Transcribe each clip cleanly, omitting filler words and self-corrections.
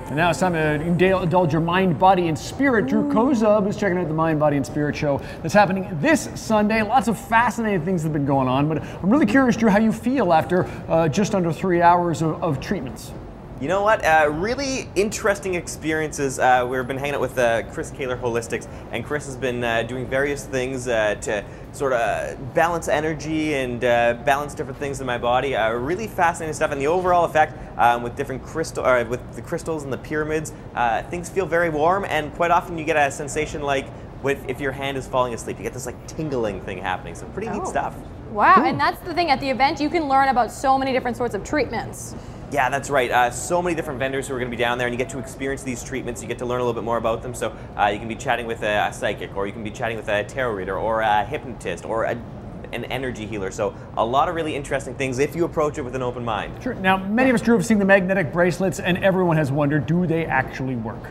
And now it's time to indulge your mind, body, and spirit. Drew Kozub is checking out the Mind, Body, and Spirit show that's happening this Sunday. Lots of fascinating things have been going on, but I'm really curious, Drew, how you feel after just under 3 hours of treatments. You know what? Really interesting experiences. We've been hanging out with Kaler Holistics, and Chris has been doing various things to sort of balance energy and balance different things in my body. Really fascinating stuff, and the overall effect with different with the crystals and the pyramids, things feel very warm, and quite often you get a sensation like if your hand is falling asleep, you get this like tingling thing happening. So pretty neat stuff. Wow, and that's the thing, at the event you can learn about so many different sorts of treatments. Yeah, that's right. So many different vendors who are going to be down there, and you get to experience these treatments. You get to learn a little bit more about them. So you can be chatting with a psychic, or you can be chatting with a tarot reader, or a hypnotist, or an energy healer. So a lot of really interesting things if you approach it with an open mind. Sure. Now, many of us, Drew, have seen the magnetic bracelets, and everyone has wondered, do they actually work?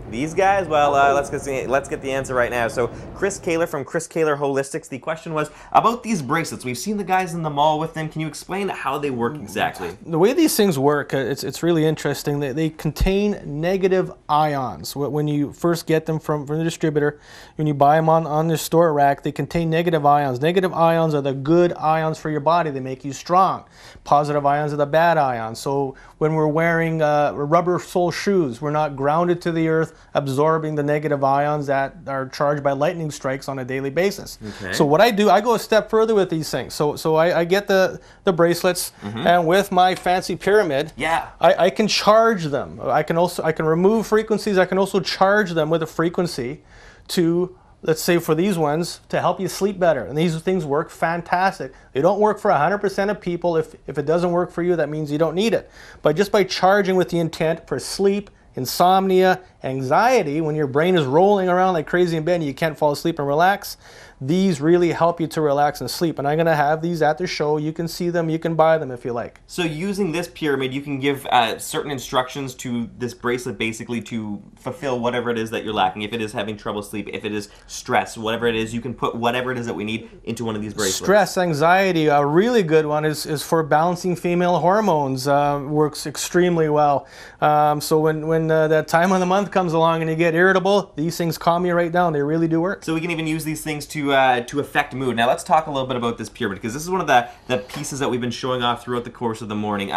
These guys? Well, let's get the answer right now. So Chris Kaler from Kaler Holistics, the question was about these bracelets. We've seen the guys in the mall with them. Can you explain how they work exactly? The way these things work, it's really interesting. They contain negative ions. When you first get them from the distributor, when you buy them on the store rack, they contain negative ions. Negative ions are the good ions for your body. They make you strong. Positive ions are the bad ions. So when we're wearing rubber sole shoes, we're not grounded to the earth, absorbing the negative ions that are charged by lightning strikes on a daily basis. Okay. So what I do, I go a step further with these things. So I get the bracelets, and with my fancy pyramid, I can charge them. I can remove frequencies. I can also charge them with a frequency to, let's say for these ones, to help you sleep better. And these things work fantastic. They don't work for 100% of people. If it doesn't work for you, that means you don't need it. But just by charging with the intent for sleep, insomnia, anxiety, when your brain is rolling around like crazy in bed and you can't fall asleep and relax, these really help you to relax and sleep. And I'm going to have these at the show. You can see them, you can buy them if you like. So using this pyramid, you can give certain instructions to this bracelet basically to fulfill whatever it is that you're lacking. If it is having trouble sleep, if it is stress, whatever it is, you can put whatever it is that we need into one of these bracelets. Stress, anxiety, a really good one is for balancing female hormones. Works extremely well. So when that time of the month comes along and you get irritable, these things calm you right down. They really do work. So we can even use these things to affect mood. Now let's talk a little bit about this pyramid, because this is one of the pieces that we've been showing off throughout the course of the morning.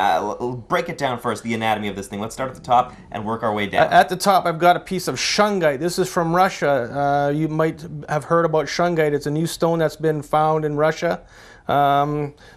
Break it down first, the anatomy of this thing. Let's start at the top and work our way down. At the top, I've got a piece of shungite. This is from Russia. You might have heard about shungite. It's a new stone that's been found in Russia.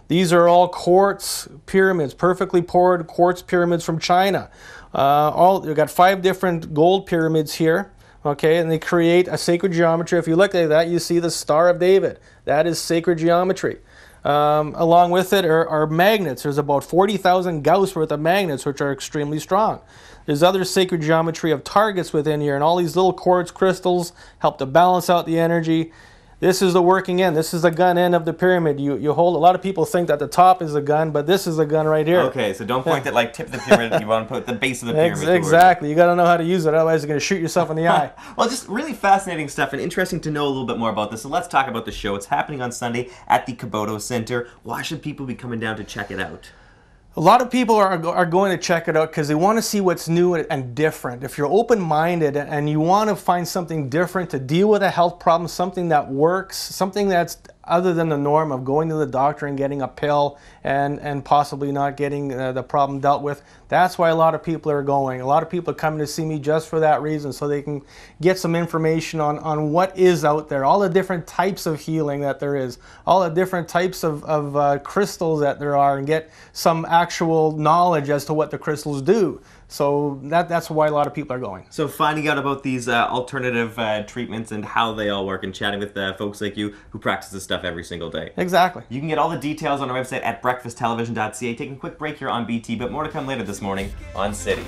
These are all quartz pyramids, perfectly poured quartz pyramids from China. You've got 5 different gold pyramids here. Okay, and they create a sacred geometry. If you look at that, you see the Star of David. That is sacred geometry. Along with it are magnets. There's about 40,000 Gauss worth of magnets, which are extremely strong. There's other sacred geometry of targets within here, and all these little quartz crystals help to balance out the energy. This is the working end. This is the gun end of the pyramid. You hold. A lot of people think that the top is a gun, but this is the gun right here. Okay, so don't point at like tip of the pyramid. You want to put the base of the pyramid. Exactly. You got to know how to use it. Otherwise, you're going to shoot yourself in the eye. Well, just really fascinating stuff, and interesting to know a little bit more about this. So let's talk about the show. It's happening on Sunday at the Kaboto Center. Why should people be coming down to check it out? A lot of people are going to check it out because they want to see what's new and different. If you're open-minded and you want to find something different to deal with a health problem, something that works, something that's other than the norm of going to the doctor and getting a pill and possibly not getting the problem dealt with, that's why a lot of people are going. A lot of people are coming to see me just for that reason, so they can get some information on what is out there, all the different types of healing that there is, all the different types of crystals that there are, and get some actual knowledge as to what the crystals do. So that's why a lot of people are going. So finding out about these alternative treatments and how they all work, and chatting with folks like you who practice this stuff every single day. Exactly. You can get all the details on our website at breakfasttelevision.ca. Taking a quick break here on BT, but more to come later this morning on City.